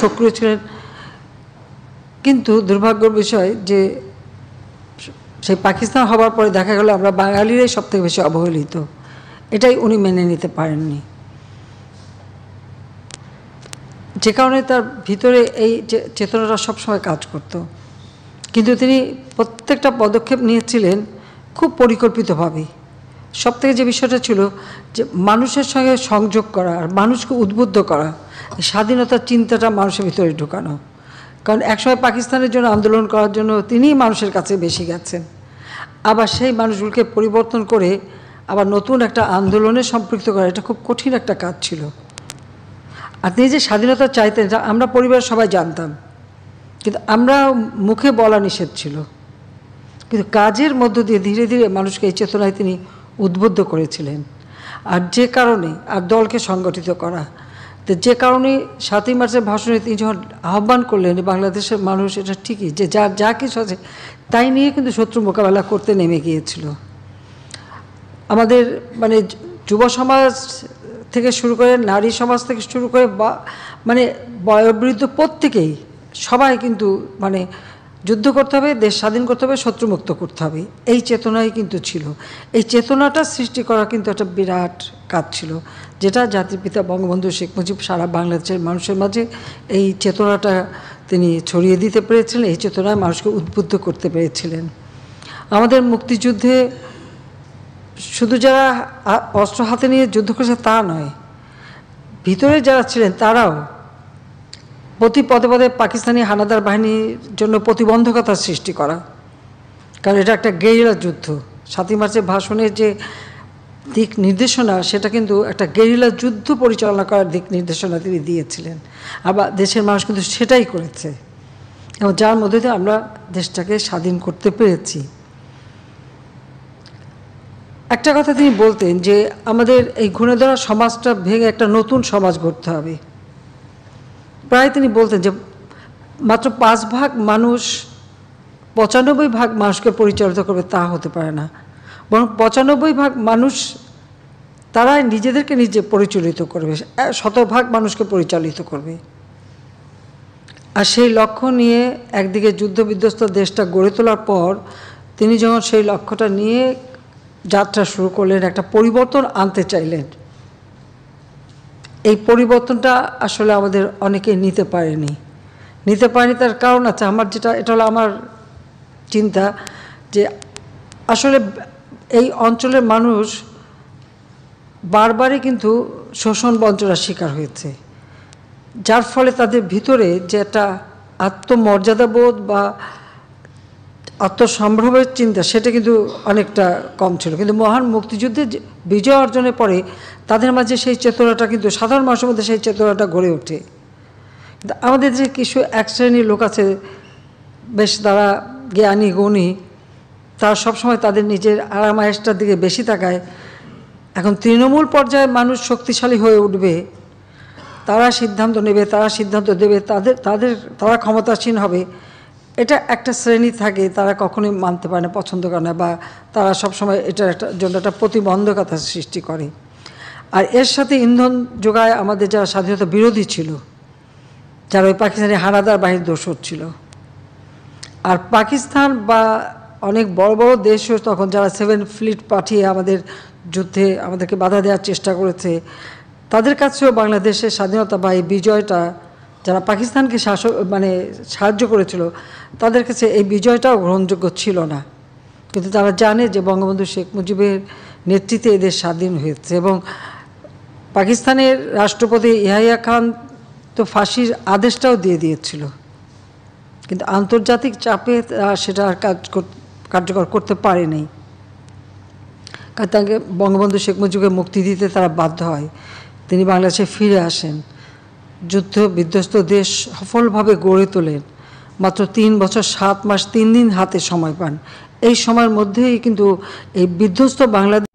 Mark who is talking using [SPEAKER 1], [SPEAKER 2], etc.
[SPEAKER 1] সক্রিয় ছিলেন। কিন্তু দুর্ভাগ্যের বিষয় যে সেই পাকিস্তান হবার পরে দেখা গেল আমরা বাঙালিরাই সবথেকে বেশি অবহেলিত, এটাই উনি মেনে নিতে পারেননি। যে কারণে তার ভিতরে এই চেতনাটা সবসময় কাজ করত। কিন্তু তিনি প্রত্যেকটা পদক্ষেপ নিয়েছিলেন খুব পরিকল্পিতভাবে। সবথেকে যে বিষয়টা ছিল যে মানুষের সঙ্গে সংযোগ করা আর মানুষকে উদ্বুদ্ধ করা, স্বাধীনতার চিন্তাটা মানুষের ভিতরে ঢোকানো। কারণ একসময় পাকিস্তানের জন্য আন্দোলন করার জন্য তিনিই মানুষের কাছে বেশি গেছেন, আবার সেই মানুষগুলোকে পরিবর্তন করে আবার নতুন একটা আন্দোলনে সম্পৃক্ত করা, এটা খুব কঠিন একটা কাজ ছিল। আর তিনি যে স্বাধীনতা চাইতেন যা আমরা পরিবারের সবাই জানতাম, কিন্তু আমরা মুখে বলা নিষেধ ছিল, কিন্তু কাজের মধ্য দিয়ে ধীরে ধীরে মানুষকে এই চেতনায় তিনি উদ্বুদ্ধ করেছিলেন। আর যে কারণে আর দলকে সংগঠিত করা, তো যে কারণে 7ই মার্চের ভাষণে তিনি যখন আহ্বান করলেন বাংলাদেশের মানুষ এটা ঠিকই যে যার যা কিছু আছে তাই নিয়ে কিন্তু শত্রু মোকাবেলা করতে নেমে গিয়েছিল। আমাদের মানে যুব সমাজ থেকে শুরু করে নারী সমাজ থেকে শুরু করে মানে বয়োবৃদ্ধ প্রত্যেকেই সবাই কিন্তু মানে যুদ্ধ করতে হবে, দেশ স্বাধীন করতে হবে, শত্রুমুক্ত করতে হবে, এই চেতনাই কিন্তু ছিল। এই চেতনাটা সৃষ্টি করা কিন্তু একটা বিরাট কাজ ছিল, যেটা জাতির পিতা বঙ্গবন্ধু শেখ মুজিব সারা বাংলাদেশের মানুষের মাঝে এই চেতনাটা তিনি ছড়িয়ে দিতে পেরেছিলেন, এই চেতনায় মানুষকে উদ্বুদ্ধ করতে পেরেছিলেন। আমাদের মুক্তিযুদ্ধে শুধু যারা অস্ত্র হাতে নিয়ে যুদ্ধ করেছে তা নয়, ভিতরে যারা ছিলেন তারাও প্রতি পদে পদে পাকিস্তানি হানাদার বাহিনীর জন্য প্রতিবন্ধকতা সৃষ্টি করা, কারণ এটা একটা গেরিলা যুদ্ধ। 7ই মার্চের ভাষণের যে দিক নির্দেশনা সেটা কিন্তু একটা গেরিলা যুদ্ধ পরিচালনা করার দিক নির্দেশনা তিনি দিয়েছিলেন, আবার দেশের মানুষ কিন্তু সেটাই করেছে, এবং যার মধ্যে দিয়ে আমরা দেশটাকে স্বাধীন করতে পেরেছি। একটা কথা তিনি বলতেন যে আমাদের এই ঘুণে ধরা সমাজটা ভেঙে একটা নতুন সমাজ গড়তে হবে। প্রায় তিনি বলতেন যে মাত্র 5 ভাগ মানুষ 95 ভাগ মানুষকে পরিচালিত করবে তা হতে পারে না, বরং 95 ভাগ মানুষ তারাই নিজেদেরকে নিজে পরিচালিত করবে, 100% মানুষকে পরিচালিত করবে। আর সেই লক্ষ্য নিয়ে একদিকে যুদ্ধবিধ্বস্ত দেশটা গড়ে তোলার পর তিনি যখন সেই লক্ষ্যটা নিয়ে যাত্রা শুরু করলেন, একটা পরিবর্তন আনতে চাইলেন। এই পরিবর্তনটা আসলে আমাদের অনেকে নিতে পারেনি তার কারণ আছে। এটা হলো আমার চিন্তা যে আসলে এই অঞ্চলের মানুষ বারবারই কিন্তু শোষণ বঞ্চনার শিকার হয়েছে, যার ফলে তাদের ভিতরে যে একটা আত্মমর্যাদাবোধ বা আত্মসম্ভ্রমের চিন্তা সেটা কিন্তু অনেকটা কম ছিল। কিন্তু মহান মুক্তিযুদ্ধে বিজয় অর্জনের পরে তাদের মাঝে সেই চেতনাটা কিন্তু সাধারণ মানুষের মধ্যে সেই চেতনাটা গড়ে ওঠে। কিন্তু আমাদের যে কিছু এক শ্রেণীর লোক আছে বেশ তারা জ্ঞানী গুণী, তারা সবসময় তাদের নিজের আরামায়েশটার দিকে বেশি তাকায়। এখন তৃণমূল পর্যায়ে মানুষ শক্তিশালী হয়ে উঠবে, তারা সিদ্ধান্ত নেবে, তারা সিদ্ধান্ত দেবে, তারা ক্ষমতাসীন হবে, এটা একটা শ্রেণী থাকে, তারা কখনোই মানতে পারে না, পছন্দ করে না, বা তারা সবসময় এটার জন্য একটা প্রতিবন্ধকতা সৃষ্টি করে। আর এর সাথে ইন্ধন যোগায় আমাদের যারা স্বাধীনতা বিরোধী ছিল, যারা ওই পাকিস্তানি হানাদার বাহিনীর দোসর ছিল। আর পাকিস্তান বা অনেক বড় বড় দেশও তখন যারা 7 ফ্লিট পাঠিয়ে আমাদের যুদ্ধে আমাদেরকে বাধা দেওয়ার চেষ্টা করেছে, তাদের কাছেও বাংলাদেশের স্বাধীনতা বা এই বিজয়টা, যারা পাকিস্তানকে সাহায্য করেছিল, তাদের কাছে এই বিজয়টাও গ্রহণযোগ্য ছিল না। কিন্তু তারা জানে যে বঙ্গবন্ধু শেখ মুজিবের নেতৃত্বে এদের স্বাধীন হয়েছে, এবং পাকিস্তানের রাষ্ট্রপতি ইয়াহিয়া খান তো ফাঁসির আদেশটাও দিয়ে দিয়েছিল, কিন্তু আন্তর্জাতিক চাপে সেটা আর কার্যকর করতে পারেনি। কারণ তাকে বঙ্গবন্ধু শেখ মুজিবকে মুক্তি দিতে তারা বাধ্য হয়। তিনি বাংলাদেশে ফিরে আসেন, যুদ্ধ বিধ্বস্ত দেশ সফলভাবে গড়ে তোলেন। মাত্র 3 বছর 7 মাস 3 দিন হাতে সময় পান। এই সময়ের মধ্যেই কিন্তু এই বিধ্বস্ত বাংলাদেশ